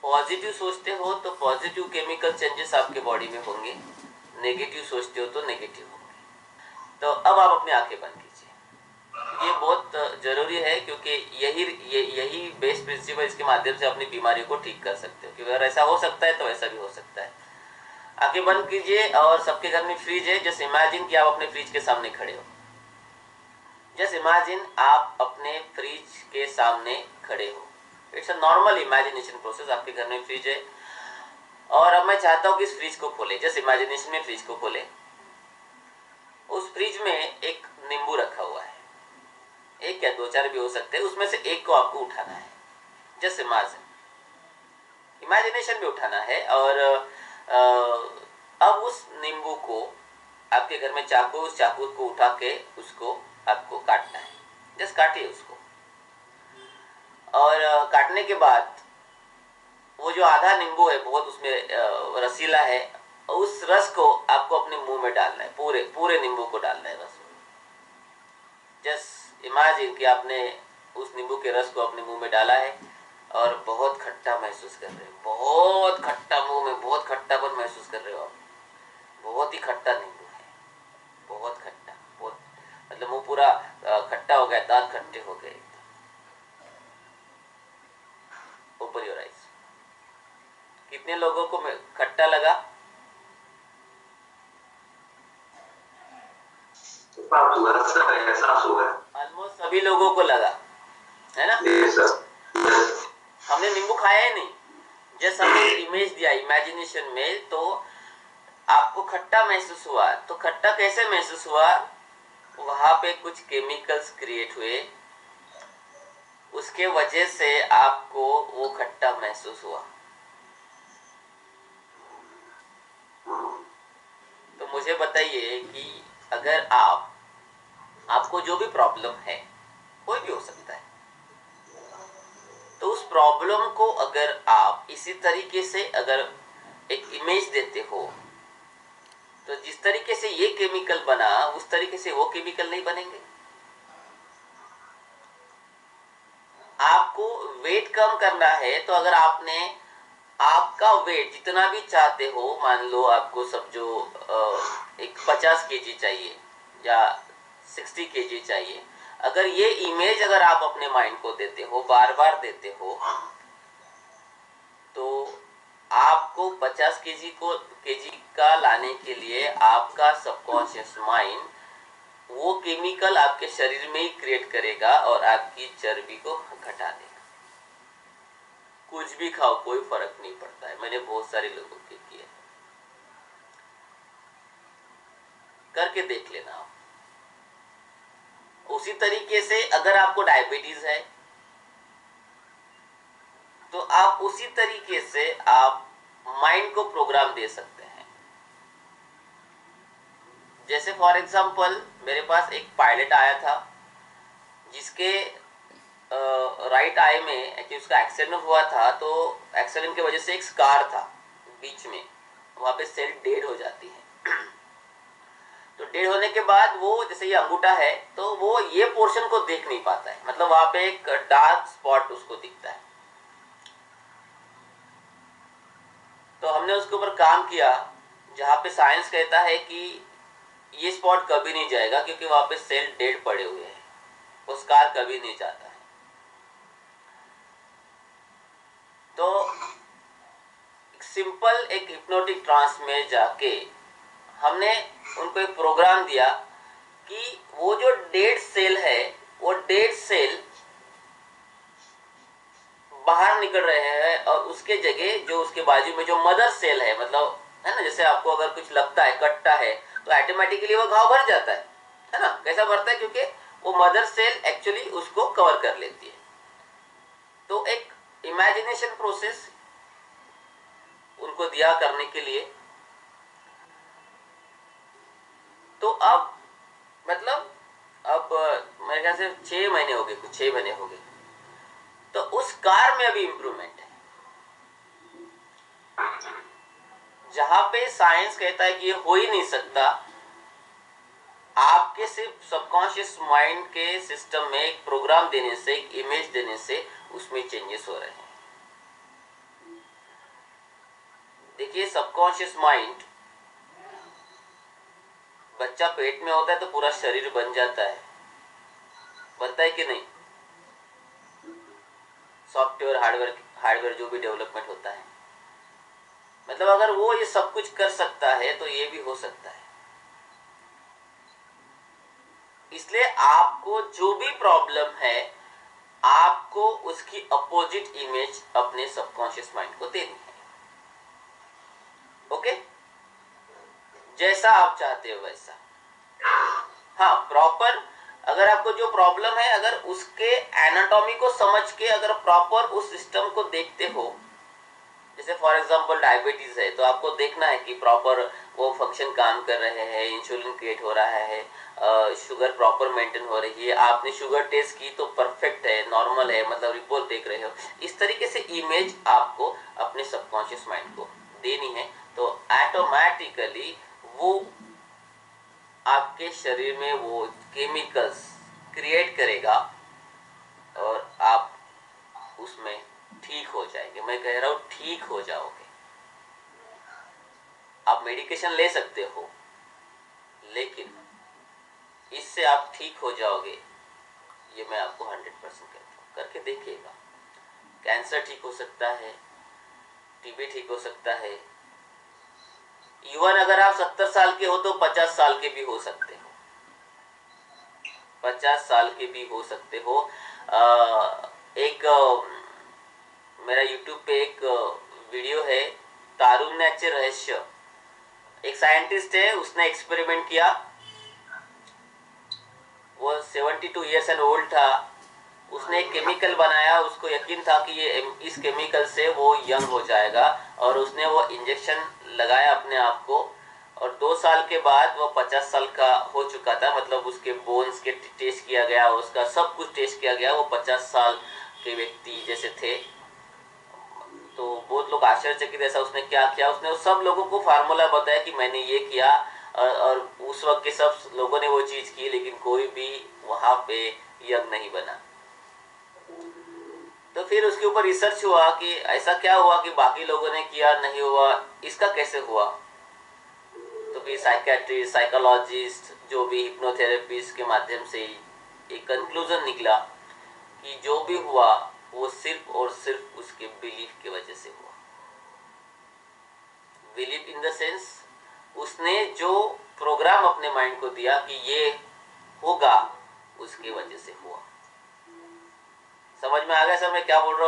Positive सोचते हो तो पॉजिटिव केमिकल चेंजेस आपके बॉडी में होंगे, नेगेटिव सोचते हो तो नेगेटिव होंगे। तो अब आप अपनी आंखें बंद कीजिए। ये बहुत जरूरी है क्योंकि यही बेस्ट प्रिंसिपल, इसके माध्यम से अपनी बीमारियों को ठीक कर सकते हो। क्योंकि अगर ऐसा हो सकता है तो ऐसा भी हो सकता है। आंखें बंद कीजिए और सबके घर में फ्रिज है। जस्ट इमेजिन कि आप अपने फ्रिज के सामने खड़े हो। जस्ट इमेजिन आप अपने फ्रिज के सामने खड़े हो। It's a normal imagination process. आपके घर में फ्रिज है और अब मैं चाहता हूं कि इस फ्रिज को खोले। जस्ट इमेजिनेशन में फ्रिज को खोले। उस फ्रिज में एक नींबू रखा हुआ है, एक या 2-4 भी हो सकते हैं। उसमें से एक को आपको उठाना है। जस्ट इमेजिनेशन में उठाना है और अब उस नींबू को आपके घर में उस चाकू को उठा के उसको आपको काटना है। जस्ट काटिए उसको। और काटने के बाद वो जो आधा नींबू है बहुत उसमें रसीला है, उस रस को आपको अपने मुंह में डालना है। पूरे नींबू को डालना है रस। जस्ट इमेजिन कि आपने उस नींबू के रस को अपने मुंह में डाला है और बहुत खट्टा महसूस कर रहे हो। बहुत खट्टा, मुंह में बहुत खट्टापन महसूस कर रहे हो आप। बहुत ही खट्टा नींबू है, बहुत खट्टा, बहुत मतलब मुंह पूरा खट्टा हो गया, दांत खट्टे हो गए। Open your eyes. कितने लोगों को खट्टा लगा? ऑलमोस्ट सभी लोगों को लगा, है ना? हमने नींबू खाया ही नहीं, जस्ट हमने इमेज दिया इमेजिनेशन में, तो आपको खट्टा महसूस हुआ। तो खट्टा कैसे महसूस हुआ? वहां पे कुछ केमिकल्स क्रिएट हुए, उसके वजह से आपको वो खट्टा महसूस हुआ। तो मुझे बताइए कि अगर आपको जो भी प्रॉब्लम है, कोई भी हो सकता है, तो उस प्रॉब्लम को अगर आप इसी तरीके से अगर एक इमेज देते हो, तो जिस तरीके से ये केमिकल बना उस तरीके से वो केमिकल नहीं बनेंगे। आपको वेट कम करना है तो अगर आपका वेट जितना भी चाहते हो, मान लो आपको सब जो एक 50 केजी चाहिए या 60 केजी चाहिए, अगर ये इमेज अगर आप अपने माइंड को देते हो, बार बार देते हो, तो आपको 50 केजी का लाने के लिए आपका सबकॉन्शियस माइंड वो केमिकल आपके शरीर में ही क्रिएट करेगा और आपकी चर्बी को घटा देगा। कुछ भी खाओ, कोई फर्क नहीं पड़ता है। मैंने बहुत सारे लोगों के किए, करके देख लेना आप। उसी तरीके से अगर आपको डायबिटीज है तो आप उसी तरीके से आप माइंड को प्रोग्राम दे सकते हैं। जैसे फॉर एग्जांपल मेरे पास एक पायलट आया था जिसके राइट आई में एक्चुअली उसका एक्सीडेंट हुआ था। तो एक्सीडेंट की वजह से एक स्कार था बीच में, वहां पे सेल डेड हो जाती है। तो डेड होने के बाद वो, जैसे ये अंगूठा है, तो वो ये पोर्शन को देख नहीं पाता है, मतलब वहां पे एक डार्क स्पॉट उसको दिखता है। तो हमने उसके ऊपर काम किया, जहाँ पे साइंस कहता है कि ये स्पॉट कभी नहीं जाएगा क्योंकि वहां पे सेल डेड पड़े हुए हैं, वो स्कार कभी नहीं जाता है। तो सिंपल एक हिप्नोटिक ट्रांस में जाके हमने उनको एक प्रोग्राम दिया कि वो जो डेड सेल है, वो डेड सेल बाहर निकल रहे हैं और उसके जगह जो उसके बाजू में जो मदर सेल है, मतलब है ना, जैसे आपको अगर कुछ लगता है, कटता है, तो ऑटोमेटिकली वो घाव भर जाता है ना? कैसा भरता है? क्योंकि वो मदर सेल एक्चुअली उसको कवर कर लेती है। तो एक इमेजिनेशन प्रोसेस उनको दिया करने के लिए। तो अब मतलब अब मेरे ख्याल से 6 महीने हो गए, कुछ 6 महीने हो गए। तो उस कार में अभी इंप्रूवमेंट है, जहां पे साइंस कहता है कि ये हो ही नहीं सकता। आपके सिर्फ सबकॉन्शियस माइंड के सिस्टम में एक प्रोग्राम देने से, एक इमेज देने से उसमें चेंजेस हो रहे हैं। देखिए सबकॉन्शियस माइंड, बच्चा पेट में होता है तो पूरा शरीर बन जाता है, बनता है कि नहीं? सॉफ्टवेयर हार्डवेयर जो भी डेवलपमेंट होता है, मतलब अगर वो ये सब कुछ कर सकता है तो ये भी हो सकता है। इसलिए आपको जो भी प्रॉब्लम है, आपको उसकी अपोजिट इमेज अपने सबकॉन्शियस माइंड को देनी है। ओके, जैसा आप चाहते हो वैसा। हाँ, प्रॉपर अगर आपको जो प्रॉब्लम है, अगर उसके एनाटॉमी को समझ के अगर प्रॉपर उस सिस्टम को देखते हो, जैसे फॉर एग्जांपल डायबिटीज है तो आपको देखना है कि प्रॉपर वो फंक्शन काम कर रहे हैं, इंसुलिन क्रिएट हो रहा है, शुगर प्रॉपर मेंटेन हो रही है, आपने शुगर टेस्ट की तो परफेक्ट है, नॉर्मल है, मतलब रिपोर्ट देख रहे हो। इस तरीके से इमेज आपको अपने सबकॉन्शियस माइंड को देनी है, तो ऑटोमेटिकली वो आपके शरीर में वो केमिकल्स क्रिएट करेगा और आप उसमें ठीक हो जाएंगे। मैं कह रहा हूं ठीक हो जाओगे। आप मेडिकेशन ले सकते हो, लेकिन इससे आप ठीक हो जाओगे, ये मैं आपको 100% कहता हूँ। करके देखिएगा। कैंसर ठीक हो सकता है, टीबी ठीक हो सकता है, इवन अगर आप 70 साल के हो तो 50 साल के भी हो सकते हो, 50 साल के भी हो सकते हो। एक मेरा यूट्यूब पे एक वीडियो है, तारुण्याचे रहस्य। एक साइंटिस्ट है, उसने एक्सपेरिमेंट किया, वो 72 ईयर्स एंड ओल्ड था। उसने एक केमिकल बनाया, उसको यकीन था कि ये इस केमिकल से वो यंग हो जाएगा, और उसने वो इंजेक्शन लगाया अपने आप को, और 2 साल के बाद वो 50 साल का हो चुका था। मतलब उसके बोन्स के टेस्ट किया गया, उसका सब कुछ टेस्ट किया गया, वो 50 साल के व्यक्ति जैसे थे। तो बहुत लोग आश्चर्यचकित, ऐसा उसने क्या किया, उसने सब लोगों को फार्मूला बताया कि मैंने ये किया, और उस वक्त के सब लोगों ने वो चीज की, लेकिन कोई भी वहां पे यंग नहीं बना। तो फिर उसके ऊपर रिसर्च हुआ कि ऐसा क्या हुआ कि बाकी लोगों ने किया नहीं हुआ, इसका कैसे हुआ। तो फिर साइकेट्रिस्ट, साइकोलॉजिस्ट, जो भी हिप्नोथेरेपिस्ट के माध्यम से एक कंक्लूजन निकला कि जो भी हुआ वो सिर्फ और सिर्फ उसके बिलीफ की वजह से हुआ। बिलीफ इन द सेंस, उसने जो प्रोग्राम अपने माइंड को दिया कि ये होगा, उसकी वजह से हुआ। समझ में आ गया सर मैं क्या बोल रहा हूँ?